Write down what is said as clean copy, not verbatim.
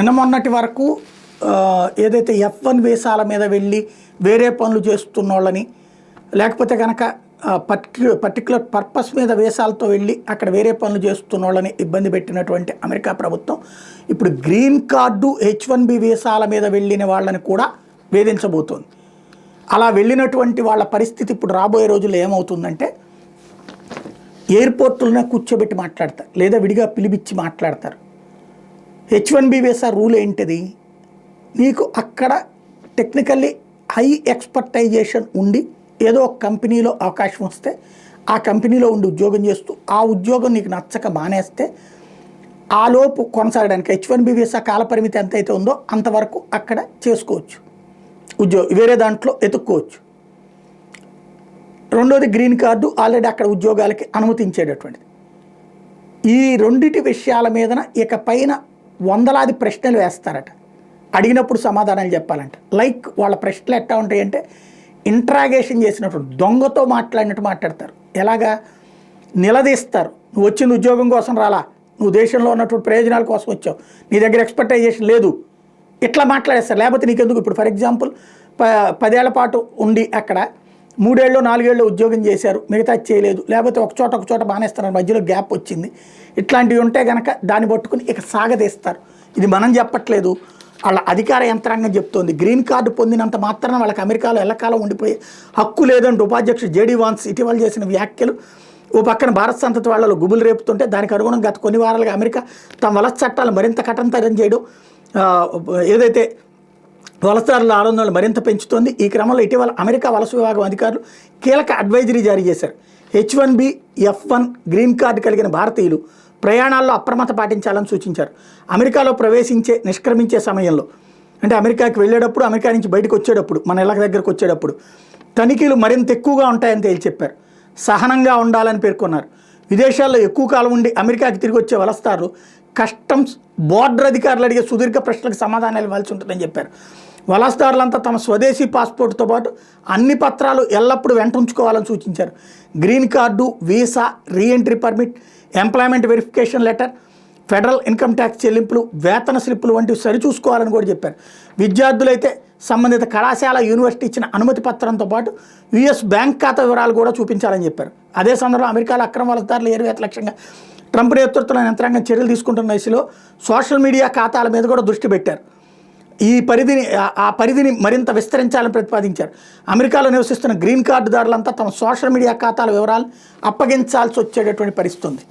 నిన్న మొన్నటి వరకు ఏదైతే F1 వీసాల మీద వెళ్ళి వేరే పనులు చేస్తున్న వాళ్ళని లేకపోతే కనుక పర్టిక్యులర్ పర్పస్ మీద వీసాలతో వెళ్ళి అక్కడ వేరే పనులు చేస్తున్న వాళ్ళని ఇబ్బంది పెట్టినటువంటి అమెరికా ప్రభుత్వం ఇప్పుడు గ్రీన్ కార్డు H1B వీసాల మీద వెళ్ళిన వాళ్ళని కూడా వేధించబోతోంది. అలా వెళ్ళినటువంటి వాళ్ళ పరిస్థితి ఇప్పుడు రాబోయే రోజుల్లో ఏమవుతుందంటే ఎయిర్పోర్టులనే కూర్చోబెట్టి మాట్లాడతారు లేదా విడిగా పిలిపించి మాట్లాడతారు. H1B వీసా రూల్ ఏంటిది? నీకు అక్కడ టెక్నికల్లీ హై ఎక్స్పర్టైజేషన్ ఉండి ఏదో ఒక కంపెనీలో అవకాశం వస్తే ఆ కంపెనీలో ఉండి ఉద్యోగం చేస్తూ ఆ ఉద్యోగం నీకు నచ్చక మానేస్తే ఆ లోపు కొనసాగడానికి H1B వీసా కాలపరిమితి ఎంతైతే ఉందో అంతవరకు అక్కడ చేసుకోవచ్చు, వేరే దాంట్లో ఎత్తుక్కోవచ్చు. రెండోది గ్రీన్ కార్డు ఆల్రెడీ అక్కడ ఉద్యోగాలకి అనుమతించేటటువంటిది. ఈ రెండిటి విషయాల మీదన ఇక పైన వందలాది ప్రశ్నలు వేస్తారట. అడిగినప్పుడు సమాధానాలు చెప్పాలంట. లైక్ వాళ్ళ ప్రశ్నలు ఎట్లా ఉంటాయంటే ఇంట్రాగేషన్ చేసినట్టు దొంగతో మాట్లాడినట్టు మాట్లాడతారు. ఎలాగా నిలదీస్తారు. నువ్వు వచ్చింది ఉద్యోగం కోసం రాలా, నువ్వు దేశంలో ఉన్నటువంటి ప్రయోజనాల కోసం వచ్చావు, నీ దగ్గర ఎక్స్పెక్టైజేషన్ లేదు, ఇట్లా మాట్లాడేస్తారు. లేకపోతే నీకెందుకు? ఇప్పుడు ఫర్ ఎగ్జాంపుల్ 10 ఏళ్ల పాటు ఉండి అక్కడ 3 ఏళ్ళు 4 ఏళ్ళు ఉద్యోగం చేశారు, మిగతా చేయలేదు, లేకపోతే ఒక చోట మానేస్తున్నారు, మధ్యలో గ్యాప్ వచ్చింది, ఇట్లాంటివి ఉంటే కనుక దాన్ని పట్టుకుని ఇక సాగదీస్తారు. ఇది మనం చెప్పట్లేదు, వాళ్ళ అధికార యంత్రాంగం చెప్తోంది. గ్రీన్ కార్డు పొందినంత మాత్రాన వాళ్ళకి అమెరికాలో ఎల్లకాలం ఉండిపోయే హక్కు లేదంటూ ఉపాధ్యక్షుడు జేడీ వాన్స్ ఇటీవల చేసిన వ్యాఖ్యలు ఓ పక్కన భారత సంతతి వాళ్ళలో గుబులు రేపుతుంటే దానికి అనుగుణంగా గత కొన్ని వారాలుగా అమెరికా తమ వలస చట్టాలు మరింత కఠినతరం చేయడం, ఏదైతే వలసదారుల ఆందోళనలు మరింత పెంచుతోంది. ఈ క్రమంలో ఇటీవల అమెరికా వలస విభాగం అధికారులు కీలక అడ్వైజరీ జారీ చేశారు. H1B F1 గ్రీన్ కార్డు కలిగిన భారతీయులు ప్రయాణాల్లో అప్రమత్త పాటించాలని సూచించారు. అమెరికాలో నిష్క్రమించే సమయంలో అంటే అమెరికాకి వెళ్ళేటప్పుడు, అమెరికా నుంచి బయటకు వచ్చేటప్పుడు, మన ఇళ్ళ దగ్గరకు వచ్చేటప్పుడు తనిఖీలు మరింత ఎక్కువగా ఉంటాయని తేల్చి చెప్పారు. సహనంగా ఉండాలని పేర్కొన్నారు. విదేశాల్లో ఎక్కువ కాలం ఉండి అమెరికాకి తిరిగి వచ్చే వలసదారులు కస్టమ్స్ బోర్డర్ అధికారులు అడిగే సుదీర్ఘ ప్రశ్నలకు సమాధానాలు ఇవ్వాల్సి ఉంటుందని చెప్పారు. వలసదారులంతా తమ స్వదేశీ పాస్పోర్ట్తో పాటు అన్ని పత్రాలు ఎల్లప్పుడూ వెంట ఉంచుకోవాలని సూచించారు. Green card, visa, reentry permit, employment verification letter, federal income tax చెల్లింపులు, వేతన స్లిప్పులు వంటివి సరిచూసుకోవాలని కూడా చెప్పారు. విద్యార్థులైతే సంబంధిత కళాశాల, యూనివర్సిటీ ఇచ్చిన అనుమతి పత్రంతో పాటు US బ్యాంక్ ఖాతా వివరాలు కూడా చూపించాలని చెప్పారు. అదే సందర్భంలో అమెరికాలో అక్రమ వలసదారులు ఏరువేత లక్ష్యంగా ట్రంప్ నేతృత్వంలో యంత్రాంగం చర్యలు తీసుకుంటున్న దిశలో సోషల్ మీడియా ఖాతాల మీద కూడా దృష్టి పెట్టారు. ఆ పరిధిని మరింత విస్తరించాలని ప్రతిపాదించారు. అమెరికాలో నివసిస్తున్న గ్రీన్ కార్డుదారులంతా తమ సోషల్ మీడియా ఖాతాల వివరాలు అప్పగించాల్సి వచ్చేటటువంటి పరిస్థితి ఉంది.